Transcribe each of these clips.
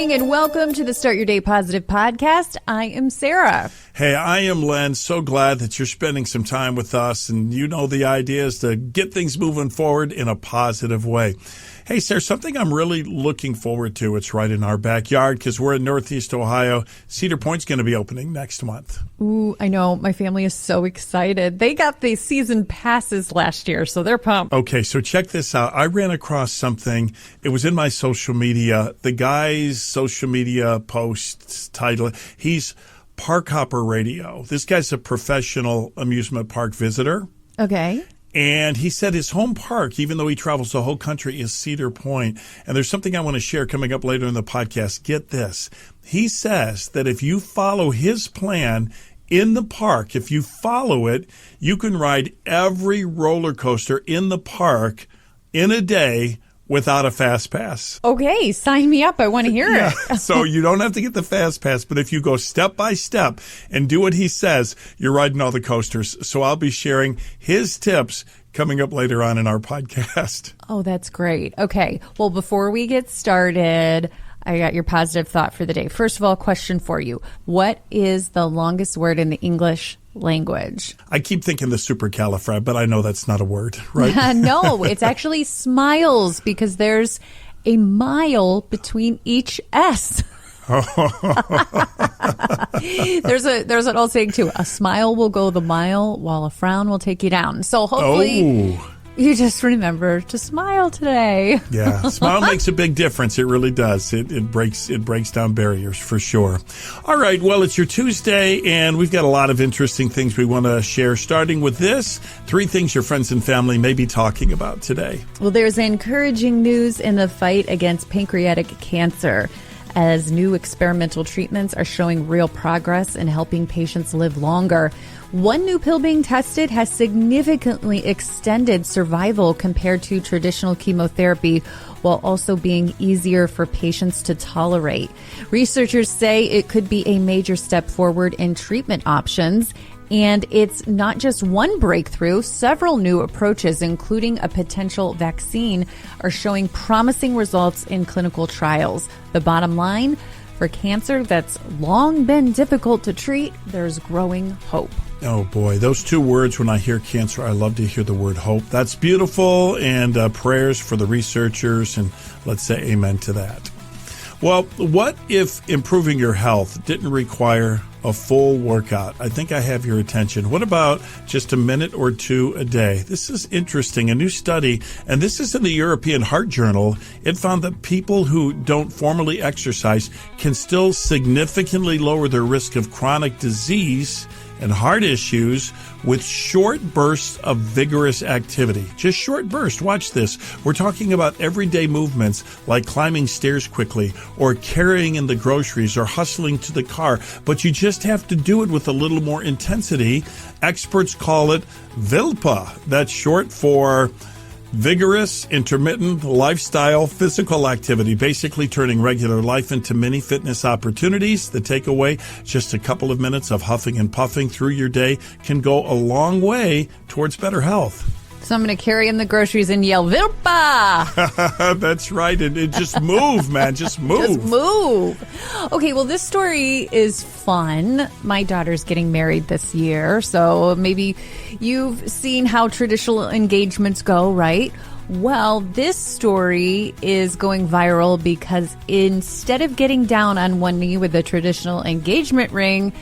morning and welcome to the Start Your Day Positive podcast. I am Sara. Hey, I am Len. So glad that you're spending some time with us. And you know the idea is to get things moving forward in a positive way. Hey, Sarah, something I'm really looking forward to. It's right in our backyard because we're in Northeast Ohio. Cedar Point's going to be opening next month. Ooh, I know. My family is so excited. They got the season passes last year, so they're pumped. Okay, so check this out. I ran across something. It was in my social media. The guy's social media post title, he's Park Hopper Radio. This guy's a professional amusement park visitor. Okay. And he said his home park, even though he travels the whole country, is Cedar Point. And there's something I want to share coming up later in the podcast. Get this. He says that if you follow his plan in the park, if you follow it, you can ride every roller coaster in the park in a day without a fast pass. Okay, sign me up. I want to hear it. So you don't have to get the fast pass, but if you go step by step and do what he says, you're riding all the coasters. So I'll be sharing his tips coming up later on in our podcast. Oh, that's great. Okay, well, before we get started, I got your positive thought for the day. First of all, question for you. What is the longest word in the English language? I keep thinking the supercalifrag, but I know that's not a word, right? No, it's actually smiles because there's a mile between each S. There's an old saying too. A smile will go the mile while a frown will take you down. So hopefully you just remember to smile today. Yeah, smile makes a big difference. It really does. It breaks down barriers for sure. All right, well, it's your Tuesday, and we've got a lot of interesting things we want to share, starting with this. 3 things your friends and family may be talking about today. Well, there's encouraging news in the fight against pancreatic cancer, as new experimental treatments are showing real progress in helping patients live longer. One new pill being tested has significantly extended survival compared to traditional chemotherapy, while also being easier for patients to tolerate. Researchers say it could be a major step forward in treatment options. And it's not just one breakthrough. Several new approaches, including a potential vaccine, are showing promising results in clinical trials. The bottom line, for cancer that's long been difficult to treat, there's growing hope. Oh, boy. Those 2 words, when I hear cancer, I love to hear the word hope. That's beautiful, and prayers for the researchers, and let's say amen to that. Well, what if improving your health didn't require a full workout? I think I have your attention. What about just a minute or 2 a day? This is interesting. A new study, and this is in the European Heart Journal, it found that people who don't formally exercise can still significantly lower their risk of chronic disease and heart issues with short bursts of vigorous activity. Just short bursts. Watch this. We're talking about everyday movements like climbing stairs quickly or carrying in the groceries or hustling to the car, but you just have to do it with a little more intensity. Experts call it VILPA. That's short for vigorous, intermittent, lifestyle, physical activity, basically turning regular life into mini fitness opportunities. The takeaway, just a couple of minutes of huffing and puffing through your day can go a long way towards better health. So I'm going to carry in the groceries and yell, Vilpa! That's right. And just move, man. Just move. Just move. Okay, well, this story is fun. My daughter's getting married this year, so maybe you've seen how traditional engagements go, right? Well, this story is going viral because instead of getting down on one knee with a traditional engagement ring,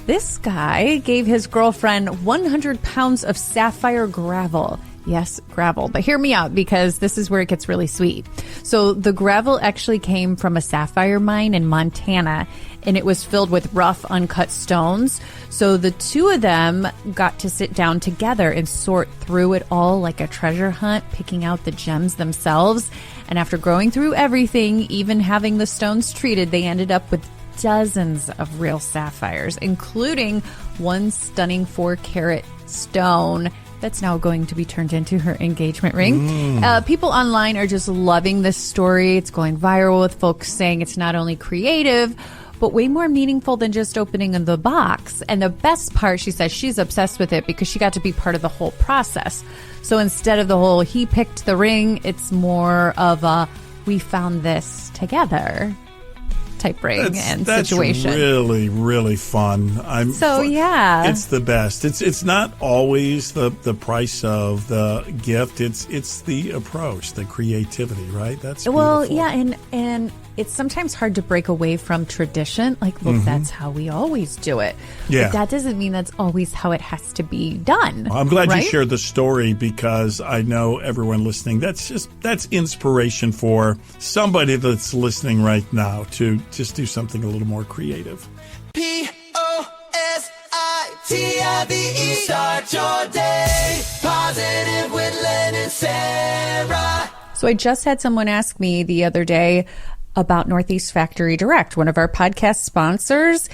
this guy gave his girlfriend 100 pounds of sapphire gravel. Yes, gravel. But hear me out because this is where it gets really sweet. So the gravel actually came from a sapphire mine in Montana, and it was filled with rough, uncut stones. So the 2 of them got to sit down together and sort through it all like a treasure hunt, picking out the gems themselves. And after going through everything, even having the stones treated, they ended up with dozens of real sapphires, including one stunning 4-carat stone that's now going to be turned into her engagement ring. People online are just loving this story. It's going viral with folks saying it's not only creative, but way more meaningful than just opening the box. And the best part, she says she's obsessed with it because she got to be part of the whole process. So instead of the whole he picked the ring, it's more of a we found this together. type ring and that's situation. Really, really fun. Yeah, it's the best. It's not always the price of the gift. It's the approach, the creativity, right? That's beautiful. Yeah, and it's sometimes hard to break away from tradition. Like, well, that's how we always do it. Yeah. But that doesn't mean that's always how it has to be done. I'm glad right? you shared the story, because I know everyone listening, that's inspiration for somebody that's listening right now to just do something a little more creative. POSITIVE. Start your day positive with Len and Sarah. So I just had someone ask me the other day about Northeast Factory Direct, one of our podcast sponsors,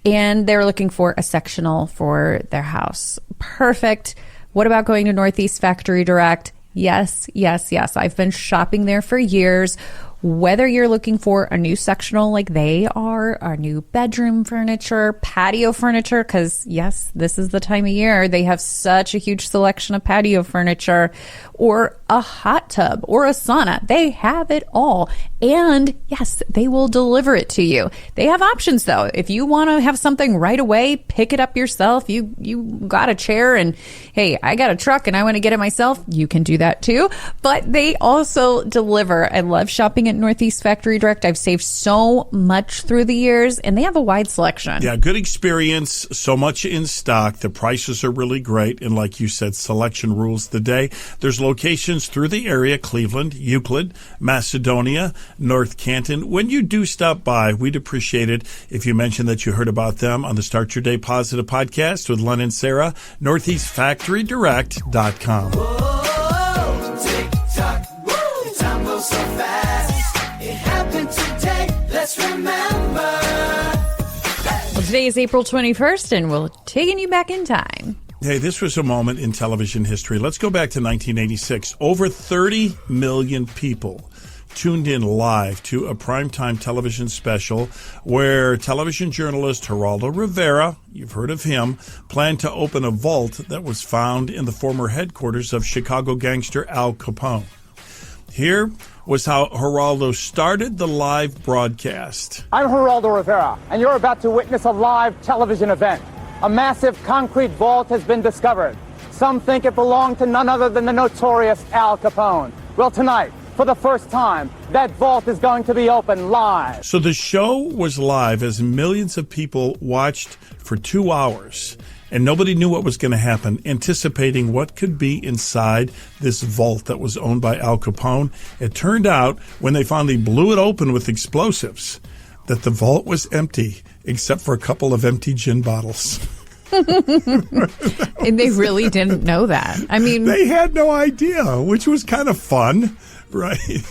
and they're looking for a sectional for their house. Perfect. What about going to Northeast Factory Direct? Yes. I've been shopping there for years. Whether you're looking for a new sectional like they are, or new bedroom furniture, patio furniture, because yes, this is the time of year. They have such a huge selection of patio furniture, or a hot tub or a sauna. They have it all. And yes, they will deliver it to you. They have options though. If you want to have something right away, pick it up yourself. You got a chair and hey, I got a truck and I want to get it myself. You can do that too. But they also deliver. I love shopping at Northeast Factory Direct. I've saved so much through the years, and they have a wide selection. Yeah, good experience. So much in stock. The prices are really great. And like you said, selection rules the day. There's locations through the area: Cleveland, Euclid, Macedonia, North Canton. When you do stop by, we'd appreciate it if you mention that you heard about them on the Start Your Day Positive podcast with Len and Sarah. NortheastFactoryDirect.com. Whoa, tick-tock, woo, time goes so fast. It happened today, let's remember. Well, today is April 21st, and we're taking you back in time. Hey, this was a moment in television history. Let's go back to 1986. Over 30 million people tuned in live to a primetime television special where television journalist Geraldo Rivera, you've heard of him, planned to open a vault that was found in the former headquarters of Chicago gangster Al Capone. Here was how Geraldo started the live broadcast. I'm Geraldo Rivera, and you're about to witness a live television event. A massive concrete vault has been discovered. Some think it belonged to none other than the notorious Al Capone. Well, tonight, for the first time, that vault is going to be open live. So the show was live as millions of people watched for 2 hours, and nobody knew what was going to happen, anticipating what could be inside this vault that was owned by Al Capone. It turned out, when they finally blew it open with explosives, that the vault was empty, except for a couple of empty gin bottles. And they really didn't know that. I mean, they had no idea, which was kind of fun, right?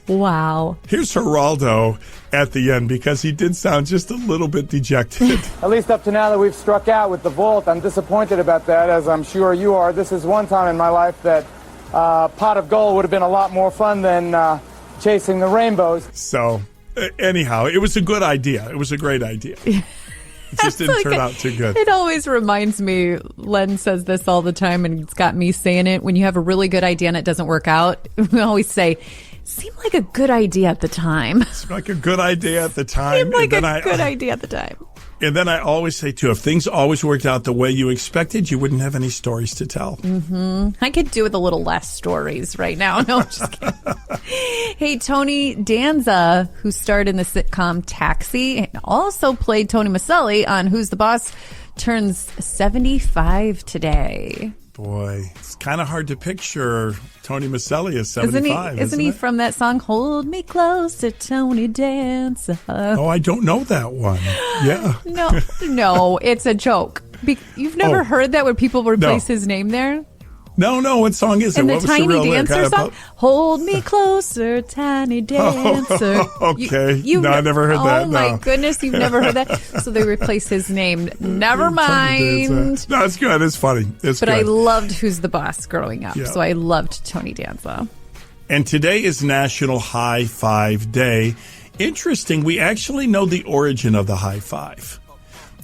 Wow. Here's Geraldo at the end, because he did sound just a little bit dejected. At least up to now that we've struck out with the vault, I'm disappointed about that, as I'm sure you are. This is one time in my life that pot of gold would have been a lot more fun than chasing the rainbows. So, anyhow, it was a good idea. It was a great idea. It just didn't turn out too good. It always reminds me, Len says this all the time, and it's got me saying it. When you have a really good idea and it doesn't work out, we always say, seemed like a good idea at the time. Seemed like a good idea at the time. Seemed like a good idea at the time. And then I always say, too, if things always worked out the way you expected, you wouldn't have any stories to tell. Mm-hmm. I could do with a little less stories right now. No, I'm just kidding. Hey, Tony Danza, who starred in the sitcom Taxi and also played Tony Maselli on Who's the Boss, turns 75 today. Boy, it's kind of hard to picture Tony Maselli as 75. Isn't he from that song, Hold Me Closer, Tony Danza? Oh, I don't know that one. Yeah. No, it's a joke. You've never heard that where people replace his name there? No, what song is it? And the what was Tiny the real Dancer song? Hold me closer, Tiny Dancer. Okay. I never heard that. Oh, my goodness, you've never heard that? So they replaced his name. Never mind. No, it's good. It's funny. But I loved Who's the Boss growing up, yeah. So I loved Tony Danza. And today is National High Five Day. Interesting, we actually know the origin of the high five.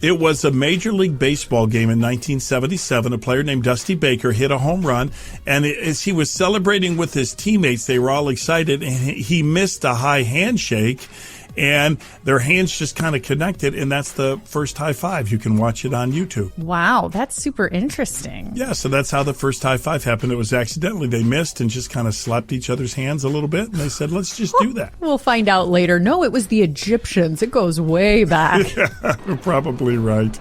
It was a Major League Baseball game in 1977. A player named Dusty Baker hit a home run, and as he was celebrating with his teammates, they were all excited, and he missed a high handshake, and their hands just kind of connected, and that's the first high five. You can watch it on YouTube. Wow, that's super interesting. Yeah, so that's how the first high five happened. It was accidentally. They missed and just kind of slapped each other's hands a little bit, and they said, let's just do that. We'll find out later. No, it was the Egyptians. It goes way back. Yeah, you're probably right.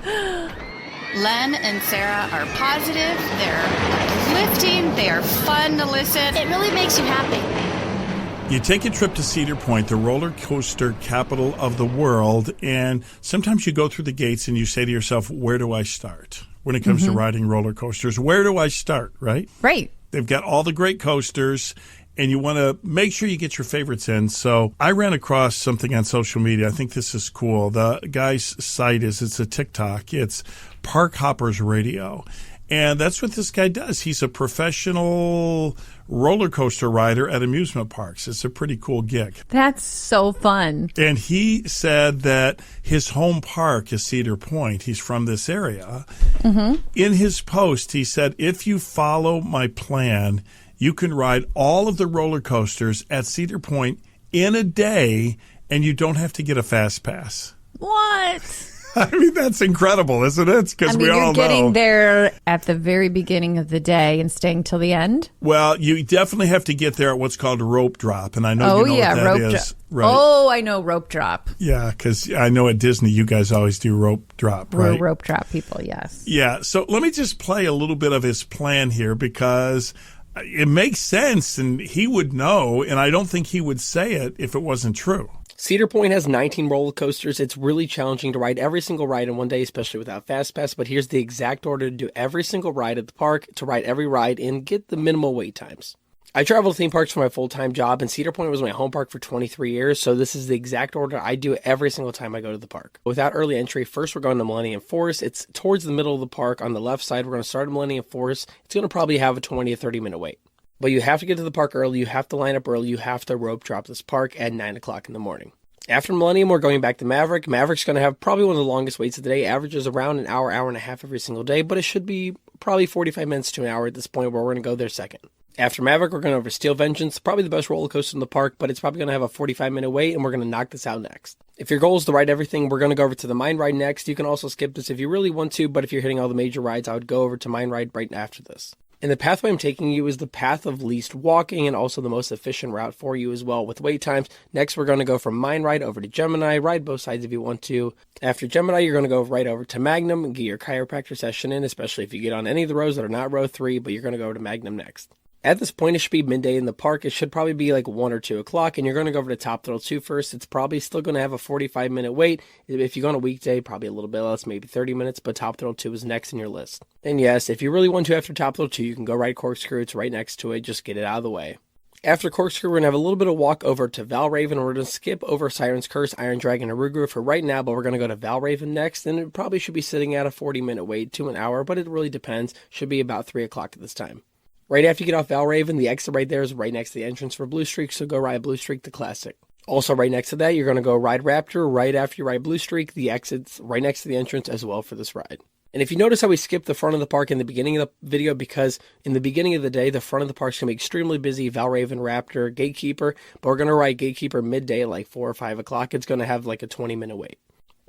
Len and Sara are positive, they're uplifting, they are fun to listen. It really makes you happy. You take a trip to Cedar Point, the roller coaster capital of the world, and sometimes you go through the gates and you say to yourself, where do I start? When it comes to riding roller coasters, where do I start, right? Right. They've got all the great coasters, and you want to make sure you get your favorites in. So I ran across something on social media. I think this is cool. The guy's site it's a TikTok. It's Park Hoppers Radio. And that's what this guy does. He's a professional roller coaster rider at amusement parks. It's a pretty cool gig. That's so fun. And he said that his home park is Cedar Point. He's from this area. In his post, he said, if you follow my plan, you can ride all of the roller coasters at Cedar Point in a day, and you don't have to get a fast pass. What? I mean, that's incredible, isn't it? Because we all know. You're getting there at the very beginning of the day and staying till the end? Well, you definitely have to get there at what's called rope drop, and I know you know what that rope is. drop. Right. Oh, I know rope drop. Yeah, because I know at Disney you guys always do rope drop, right? We're rope drop people, yes. Yeah, so let me just play a little bit of his plan here because it makes sense, and he would know, and I don't think he would say it if it wasn't true. Cedar Point has 19 roller coasters. It's really challenging to ride every single ride in one day, especially without Fast Pass, but here's the exact order to do every single ride at the park, to ride every ride and get the minimal wait times. I travel to theme parks for my full-time job, and Cedar Point was my home park for 23 years, so this is the exact order I do every single time I go to the park. Without early entry, first we're going to Millennium Forest. It's towards the middle of the park. On the left side, we're going to start at Millennium Forest. It's going to probably have a 20 to 30-minute wait. But you have to get to the park early, you have to line up early, you have to rope drop this park at 9 o'clock in the morning. After Millennium, we're going back to Maverick. Maverick's going to have probably one of the longest waits of the day, averages around an hour, hour and a half every single day, but it should be probably 45 minutes to an hour at this point where we're going to go there second. After Maverick, we're going over Steel Vengeance, probably the best roller coaster in the park, but it's probably going to have a 45-minute wait, and we're going to knock this out next. If your goal is to ride everything, we're going to go over to the Mine Ride next. You can also skip this if you really want to, but if you're hitting all the major rides, I would go over to Mine Ride right after this. And the pathway I'm taking you is the path of least walking and also the most efficient route for you as well with wait times. Next, we're going to go from Mine Ride over to Gemini. Ride both sides if you want to. After Gemini, you're going to go right over to Magnum and get your chiropractor session in, especially if you get on any of the rows that are not row 3, but you're going to go over to Magnum next. At this point, it should be midday in the park. It should probably be like 1 or 2 o'clock, and you're going to go over to Top Thrill 2 first. It's probably still going to have a 45-minute wait. If you go on a weekday, probably a little bit less, maybe 30 minutes, but Top Thrill 2 is next in your list. And yes, if you really want to after Top Thrill 2, you can go ride Corkscrew. It's right next to it. Just get it out of the way. After Corkscrew, we're going to have a little bit of walk over to Valraven. We're going to skip over Siren's Curse, Iron Dragon, and Ruguru for right now, but we're going to go to Valraven next, and it probably should be sitting at a 40-minute wait to an hour, but it really depends. Should be about 3 o'clock at this time. Right after you get off Valraven, the exit right there is right next to the entrance for Blue Streak, so go ride Blue Streak, the classic. Also right next to that, you're going to go ride Raptor right after you ride Blue Streak. The exit's right next to the entrance as well for this ride. And if you notice how we skipped the front of the park in the beginning of the video, because in the beginning of the day, the front of the park's going to be extremely busy, Valraven, Raptor, Gatekeeper, but we're going to ride Gatekeeper midday at like 4 or 5 o'clock. It's going to have like a 20-minute wait.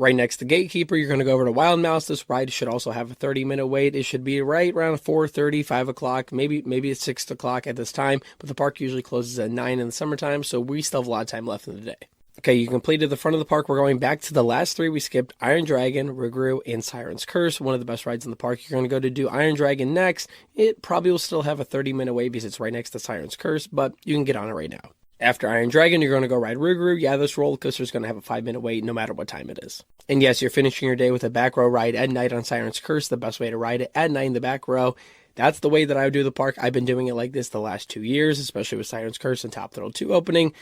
Right next to Gatekeeper, you're going to go over to Wild Mouse. This ride should also have a 30-minute wait. It should be right around 4:30, 5 o'clock, maybe it's 6 o'clock at this time, but the park usually closes at 9 in the summertime, so we still have a lot of time left in the day. Okay, you completed the front of the park. We're going back to the last 3 we skipped, Iron Dragon, Ruguru, and Siren's Curse, one of the best rides in the park. You're going to go to do Iron Dragon next. It probably will still have a 30-minute wait because it's right next to Siren's Curse, but you can get on it right now. After Iron Dragon, you're going to go ride Ruguru. Yeah, this roller coaster is going to have a 5-minute wait no matter what time it is. And yes, you're finishing your day with a back row ride at night on Siren's Curse, the best way to ride it at night in the back row. That's the way that I would do the park. I've been doing it like this the last 2 years, especially with Siren's Curse and Top Thrill 2 opening.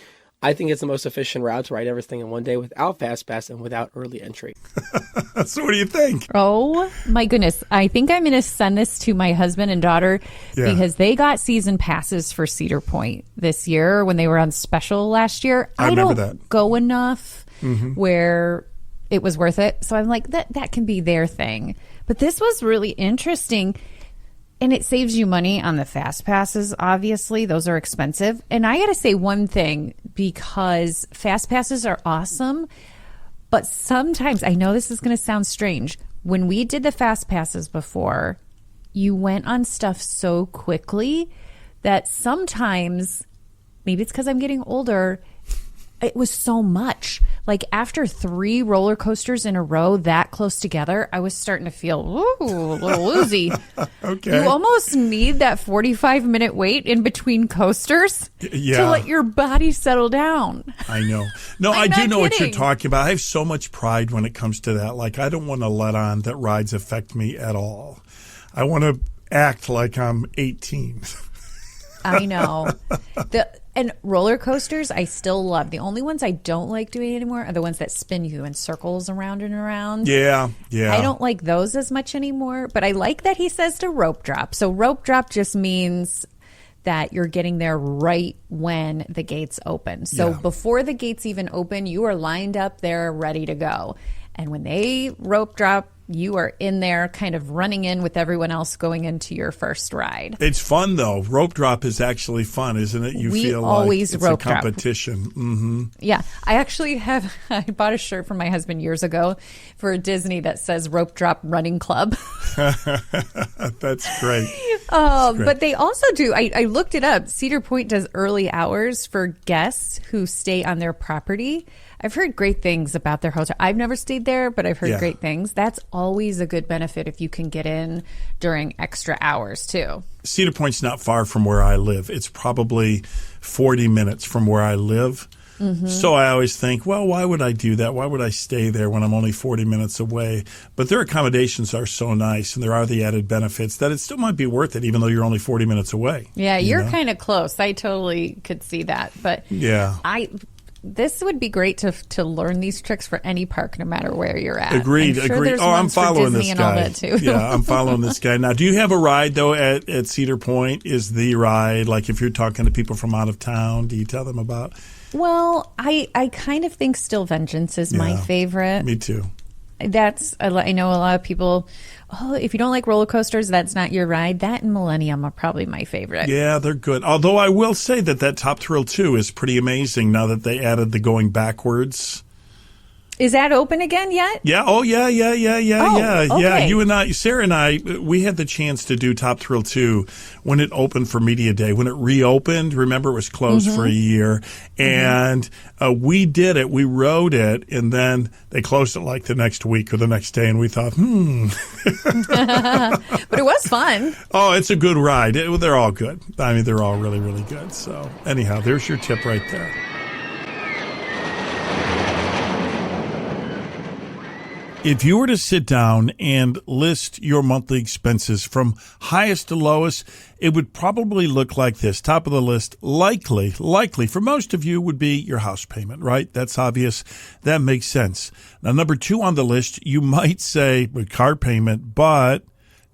I think it's the most efficient route to ride everything in one day without Fast Pass and without early entry. So what do you think? Oh, my goodness. I think I'm going to send this to my husband and daughter because they got season passes for Cedar Point this year when they were on special last year. I remember that. Go enough where it was worth it. So I'm like, that can be their thing. But this was really interesting. And it saves you money on the fast passes, obviously. Those are expensive. And I got to say one thing, because fast passes are awesome, but sometimes, I know this is going to sound strange, when we did the fast passes before, you went on stuff so quickly that sometimes, maybe it's because I'm getting older, it was so much. Like after 3 roller coasters in a row that close together, I was starting to feel a little woozy. Okay. You almost need that 45-minute wait in between coasters to let your body settle down. I know. No, I do know what you're talking about. I have so much pride when it comes to that. Like, I don't want to let on that rides affect me at all. I want to act like I'm 18. I know. And roller coasters, I still love. The only ones I don't like doing anymore are the ones that spin you in circles around and around. Yeah. I don't like those as much anymore, but I like that he says to rope drop. So rope drop just means that you're getting there right when the gates open. So before the gates even open, you are lined up there ready to go. And when they rope drop, you are in there kind of running in with everyone else going into your first ride. It's fun, though. Rope drop is actually fun, isn't it? You feel always like it's rope a competition. Mm-hmm. Yeah. I actually I bought a shirt for my husband years ago for Disney that says Rope Drop Running Club. That's great. But they also do, I looked it up, Cedar Point does early hours for guests who stay on their property. I've heard great things about their hotel. I've never stayed there, but I've heard great things. That's always a good benefit if you can get in during extra hours, too. Cedar Point's not far from where I live. It's probably 40 minutes from where I live. Mm-hmm. So I always think, well, why would I do that? Why would I stay there when I'm only 40 minutes away? But their accommodations are so nice, and there are the added benefits that it still might be worth it, even though you're only 40 minutes away. Yeah, you're kind of close. I totally could see that. But this would be great to learn these tricks for any park, no matter where you're at. Agreed. I'm following this guy. Too. Yeah, I'm following this guy. Now, do you have a ride, though, at Cedar Point? Is the ride, like if you're talking to people from out of town, do you tell them about? Well, I kind of think Still Vengeance is my favorite. Me too. I know a lot of people, if you don't like roller coasters, that's not your ride. That and Millennium are probably my favorite. Yeah, they're good. Although I will say that Top Thrill 2 is pretty amazing now that they added the going backwards. Is that open again yet? Yeah. Oh, yeah. Okay. Yeah. You and I, Sarah and I, we had the chance to do Top Thrill 2 when it opened for Media Day. When it reopened, remember, it was closed for a year. And we did it. We rode it. And then they closed it like the next week or the next day. And we thought, But it was fun. Oh, it's a good ride. They're all good. I mean, they're all really, really good. So anyhow, there's your tip right there. If you were to sit down and list your monthly expenses from highest to lowest, it would probably look like this. Top of the list, likely for most of you would be your house payment, right? That's obvious. That makes sense. Now, number 2 on the list, you might say card payment, but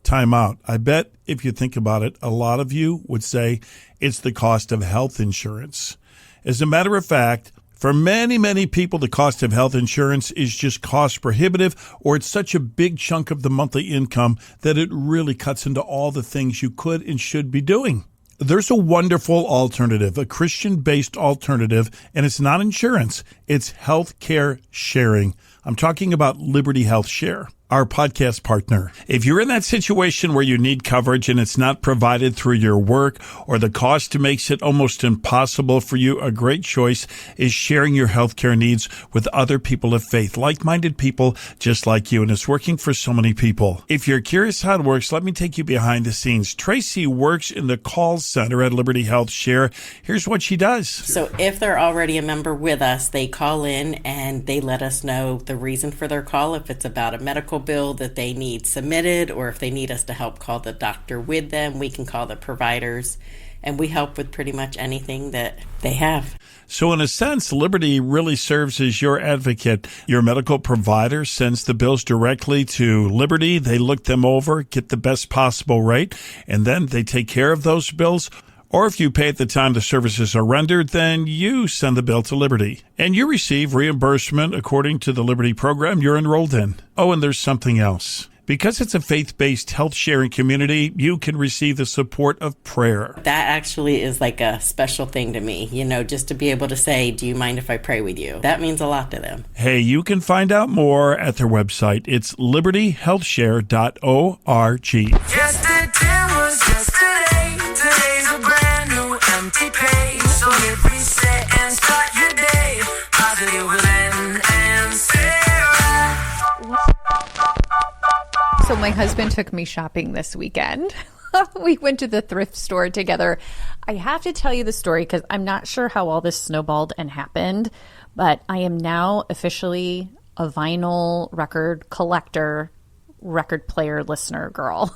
time out. I bet if you think about it, a lot of you would say it's the cost of health insurance. As a matter of fact, for many, many people, the cost of health insurance is just cost prohibitive, or it's such a big chunk of the monthly income that it really cuts into all the things you could and should be doing. There's a wonderful alternative, a Christian-based alternative, and it's not insurance. It's health care sharing. I'm talking about Liberty Health Share, our podcast partner. If you're in that situation where you need coverage and it's not provided through your work, or the cost makes it almost impossible for you, a great choice is sharing your healthcare needs with other people of faith, like-minded people just like you, and it's working for so many people. If you're curious how it works, let me take you behind the scenes. Tracy works in the call center at Liberty Health Share. Here's what she does. So if they're already a member with us, they call in and they let us know the reason for their call, if it's about a medical bill that they need submitted, or if they need us to help call the doctor with them, we can call the providers, and we help with pretty much anything that they have. So in a sense, Liberty really serves as your advocate. Your medical provider sends the bills directly to Liberty. They look them over, get the best possible rate, and then they take care of those bills. Or if you pay at the time the services are rendered, then you send the bill to Liberty. And you receive reimbursement according to the Liberty program you're enrolled in. Oh, and there's something else. Because it's a faith-based health sharing community, you can receive the support of prayer. That actually is like a special thing to me, just to be able to say, do you mind if I pray with you? That means a lot to them. Hey, you can find out more at their website. It's libertyhealthshare.org. Yesterday was yesterday. Today's a brand new empty page. So hit reset and start your day. Positive with Len and Sarah. So my husband took me shopping this weekend. We went to the thrift store together. I have to tell you the story because I'm not sure how all this snowballed and happened, but I am now officially a vinyl record collector, record player, listener girl.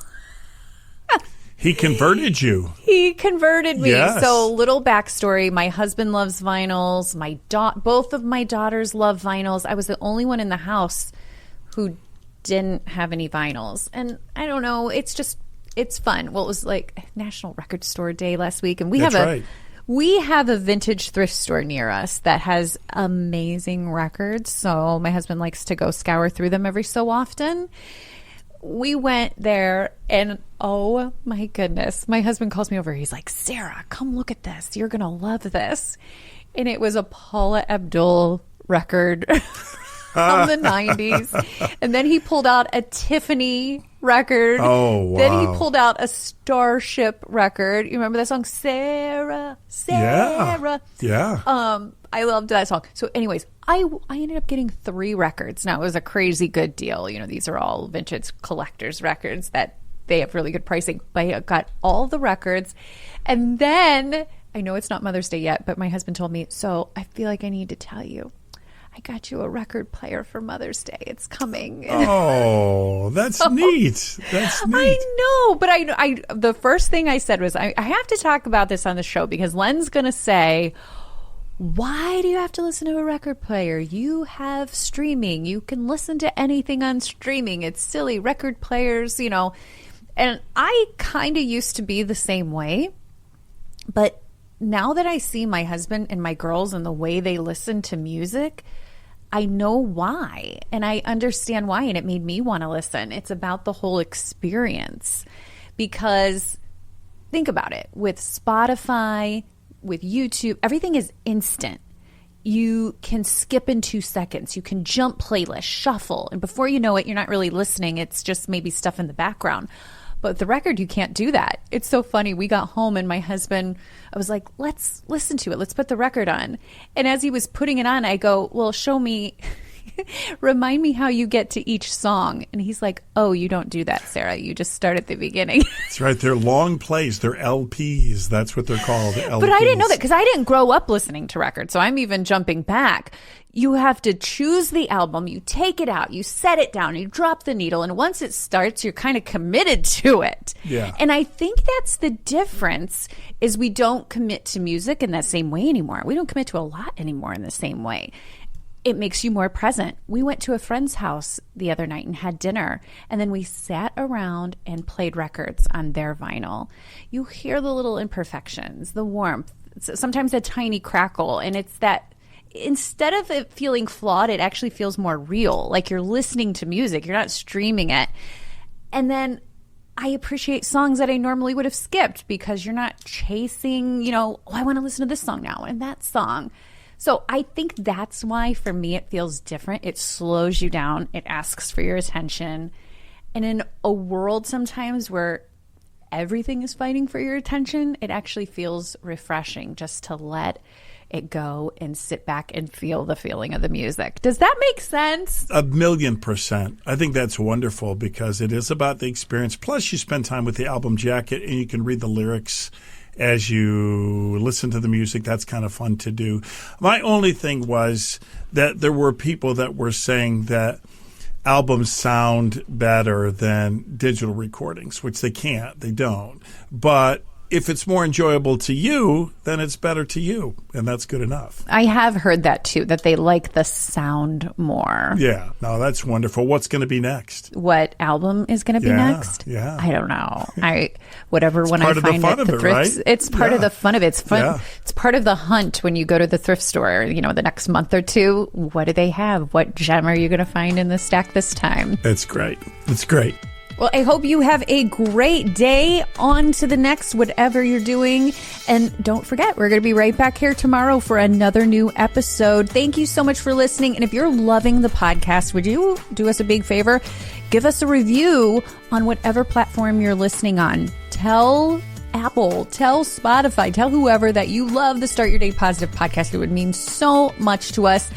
He converted you. He converted me. Yes. So, little backstory. My husband loves vinyls. Both of my daughters love vinyls. I was the only one in the house who didn't have any vinyls. And I don't know. It's fun. Well, it was like National Record Store Day last week. And we have a vintage thrift store near us that has amazing records. So my husband likes to go scour through them every so often. We went there and oh my goodness, my husband calls me over. He's like, Sarah, come look at this. You're going to love this. And it was a Paula Abdul record from the 90s. And then he pulled out a Tiffany record. Oh, wow. Then he pulled out a Starship record. You remember that song, Sarah, Sarah? Yeah. I loved that song. So anyways, I ended up getting 3 records. Now, it was a crazy good deal. These are all vintage collectors records that they have really good pricing. But I got all the records. And then, I know it's not Mother's Day yet, but my husband told me, so I feel like I need to tell you, I got you a record player for Mother's Day. It's coming. Oh, that's neat. That's neat. I know, but I the first thing I said was, I have to talk about this on the show because Len's going to say, why do you have to listen to a record player? You have streaming. You can listen to anything on streaming. It's silly. Record players, And I kind of used to be the same way. But now that I see my husband and my girls and the way they listen to music, I know why. And I understand why. And it made me want to listen. It's about the whole experience. Because think about it. With Spotify, with YouTube, everything is instant. You can skip in 2 seconds. You can jump playlist, shuffle. And before you know it, you're not really listening. It's just maybe stuff in the background. But with the record, you can't do that. It's so funny. We got home and my husband, I was like, let's listen to it. Let's put the record on. And as he was putting it on, I go, well, show me, remind me how you get to each song. And he's like, oh, you don't do that, Sarah. You just start at the beginning. That's right. They're long plays. They're LPs. That's what they're called, LPs. But I didn't know that because I didn't grow up listening to records. So I'm even jumping back. You have to choose the album, you take it out, you set it down, you drop the needle, and once it starts, you're kind of committed to it. Yeah. And I think that's the difference, is we don't commit to music in that same way anymore. We don't commit to a lot anymore in the same way. It makes you more present. We went to a friend's house the other night and had dinner, and then we sat around and played records on their vinyl. You hear the little imperfections, the warmth, sometimes a tiny crackle, and it's that instead of it feeling flawed, it actually feels more real. Like you're listening to music. You're not streaming it. And then I appreciate songs that I normally would have skipped because you're not chasing, I want to listen to this song now and that song. So I think that's why for me it feels different. It slows you down. It asks for your attention. And in a world sometimes where everything is fighting for your attention, it actually feels refreshing just to let it go and sit back and feel the feeling of the music. Does that make sense? 1,000,000%. I think that's wonderful because it is about the experience. Plus, you spend time with the album jacket and you can read the lyrics as you listen to the music. That's kind of fun to do. My only thing was that there were people that were saying that albums sound better than digital recordings, which they can't. They don't. But if it's more enjoyable to you, then it's better to you, and that's good enough. I have heard that too, that they like the sound more. Yeah, no, that's wonderful. What's going to be next? What album is going to be next? Yeah. I don't know. Whatever when I part of the find fun it, of the it, thrifts. right? It's part of the fun of it. It's fun. Yeah. It's part of the hunt when you go to the thrift store. You know, the next month or two. What do they have? What gem are you going to find in the stack this time? It's great. It's great. Well, I hope you have a great day. On to the next, whatever you're doing. And don't forget, we're going to be right back here tomorrow for another new episode. Thank you so much for listening. And if you're loving the podcast, would you do us a big favor? Give us a review on whatever platform you're listening on. Tell Apple, tell Spotify, tell whoever that you love the Start Your Day Positive podcast. It would mean so much to us.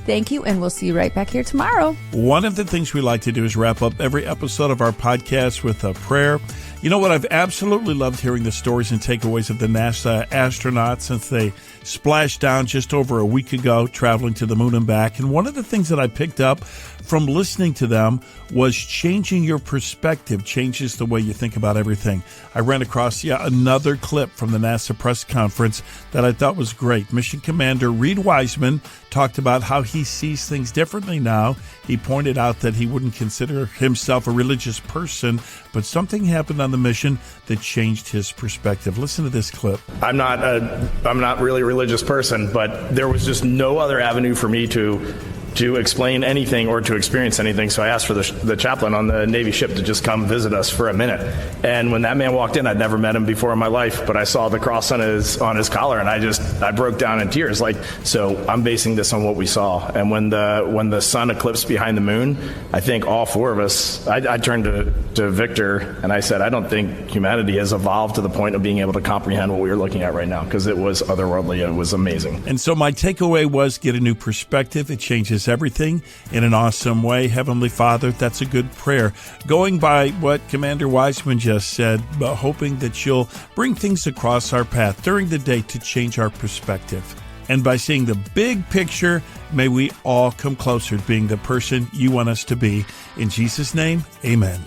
Thank you, and we'll see you right back here tomorrow. One of the things we like to do is wrap up every episode of our podcast with a prayer. You know what? I've absolutely loved hearing the stories and takeaways of the NASA astronauts since they splashed down just over a week ago, traveling to the moon and back. And one of the things that I picked up from listening to them was changing your perspective changes the way you think about everything. I ran across another clip from the NASA press conference that I thought was great. Mission Commander Reed Wiseman talked about how he sees things differently now. He pointed out that he wouldn't consider himself a religious person, but something happened on the mission that changed his perspective. Listen to this clip. I'm not really a religious person, but there was just no other avenue for me to explain anything or to experience anything. So I asked for the chaplain on the Navy ship to just come visit us for a minute. And when that man walked in, I'd never met him before in my life, but I saw the cross on his collar, and I broke down in tears. So I'm basing this on what we saw. And when the sun eclipsed behind the moon, I think all four of us, I turned to Victor and I said, I don't think humanity has evolved to the point of being able to comprehend what we were looking at right now, because it was otherworldly. It was amazing. And so my takeaway was get a new perspective. It changes everything in an awesome way. Heavenly Father, that's a good prayer. Going by what Commander Wiseman just said, but hoping that you'll bring things across our path during the day to change our perspective. And by seeing the big picture, may we all come closer to being the person you want us to be. In Jesus' name, amen.